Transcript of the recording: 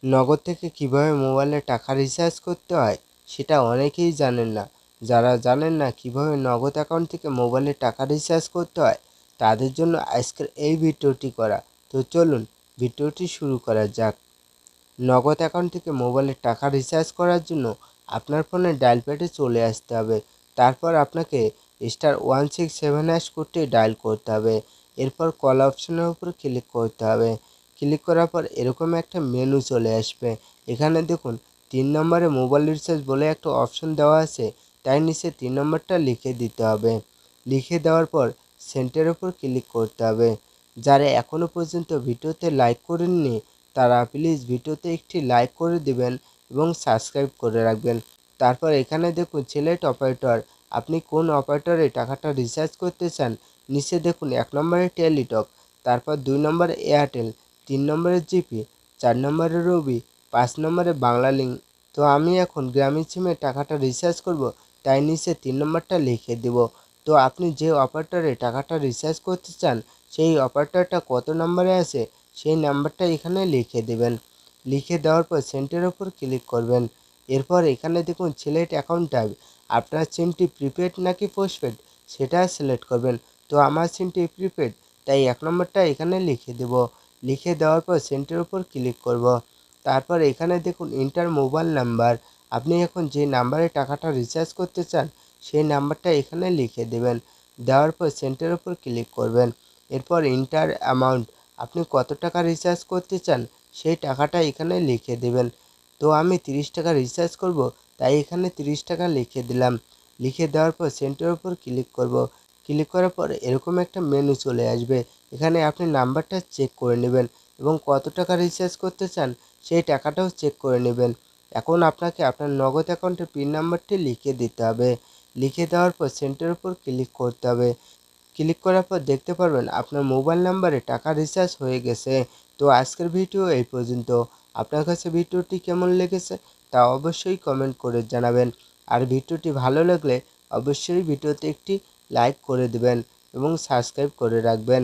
নগদ থেকে কিভাবে মোবাইলে টাকা রিচার্জ করতে হয় সেটা অনেকেই জানেন না। যারা জানেন না কিভাবে নগদ অ্যাকাউন্ট থেকে মোবাইলে টাকা রিচার্জ করতে হয় তাদের জন্য আজকের এই ভিডিওটি করা। তো চলুন ভিডিওটি শুরু করা যাক। নগদ অ্যাকাউন্ট থেকে মোবাইলে টাকা রিচার্জ করার জন্য আপনার ফোনে ডায়াল প্যাডে চলে আসতে হবে। তারপর আপনাকে *167# কোডটি ডায়াল করতে হবে। এরপর কল অপশনের উপর ক্লিক করতে হবে। ক্লিক করার পর এরকম একটা মেনু চলে আসবে। এখানে দেখুন 3 নম্বরে মোবাইল রিচার্জ বলে একটা অপশন দেওয়া আছে, তাই নিচে 3 নম্বরটা লিখে দিতে হবে। লিখে দেওয়ার পর সেন্টের উপর ক্লিক করতে হবে। যারা এখনও পর্যন্ত ভিডিওতে লাইক করেননি তারা প্লিজ ভিডিওতে একটি লাইক করে দিবেন এবং সাবস্ক্রাইব করে রাখবেন। তারপর এখানে দেখুন সিলেক্ট অপারেটর, আপনি কোন অপারেটরে টাকাটা রিচার্জ করতে চান। নিচে দেখুন 1 নম্বরে টেলিটক, তারপর 2 নম্বরে এয়ারটেল, 3 নম্বরে জিপি, 4 নম্বরে রবি, 5 নম্বরে বাংলা লিঙ্ক। তো আমি এখন গ্রামীণ সিমে টাকাটা রিচার্জ করব, তাই নিচে 3 নম্বরটা লিখে দেব। তো আপনি যে অপারেটরে টাকাটা রিচার্জ করতে চান সেই অপারেটরটা কত নম্বরে আছে সেই নাম্বারটা এখানে লিখে দেবেন। লিখে দেওয়ার পর সেন্টের ওপর ক্লিক করবেন। এরপর এখানে দেখুন সিলেক্ট অ্যাকাউন্ট টাইপ, আপনার সিমটি প্রিপেড নাকি পোস্টপেড সেটা সিলেক্ট করবেন। তো আমার সিমটি প্রিপেড, তাই 1 নম্বরটা এখানে লিখে দেব। লিখে দেওয়ার পর সেন্টের ওপর ক্লিক করব। তারপর এখানে দেখুন ইন্টার মোবাইল নাম্বার, আপনি এখন যে নাম্বারে টাকাটা রিচার্জ করতে চান সেই নাম্বারটা এখানে লিখে দেবেন। দেওয়ার পর সেন্টের ওপর ক্লিক করবেন। এরপর ইন্টার অ্যামাউন্ট, আপনি কত টাকা রিচার্জ করতে চান সেই টাকাটা এখানে লিখে দেবেন। তো আমি 30 টাকা রিচার্জ করব, তাই এখানে 30 টাকা লিখে দিলাম। লিখে দেওয়ার পর সেন্টের ওপর ক্লিক করব। ক্লিক করার পর এরকম একটা মেনু চলে আসবে। এখানে আপনি নাম্বারটা চেক করে নেবেন এবং কত টাকা রিচার্জ করতে চান সেই টাকাটাও চেক করে নেবেন। এখন আপনাকে আপনার নগদ অ্যাকাউন্টের পিন নাম্বারটি লিখে দিতে হবে। লিখে দেওয়ার পর সেন্টের ওপর ক্লিক করতে হবে। ক্লিক করার পর দেখতে পারবেন আপনার মোবাইল নাম্বারে টাকা রিচার্জ হয়ে গেছে। তো আজকের ভিডিও এই পর্যন্ত। আপনার কাছে ভিডিওটি কেমন লেগেছে তা অবশ্যই কমেন্ট করে জানাবেন। আর ভিডিওটি ভালো লাগলে অবশ্যই ভিডিওতে একটি লাইক করে দেবেন এবং সাবস্ক্রাইব করে রাখবেন।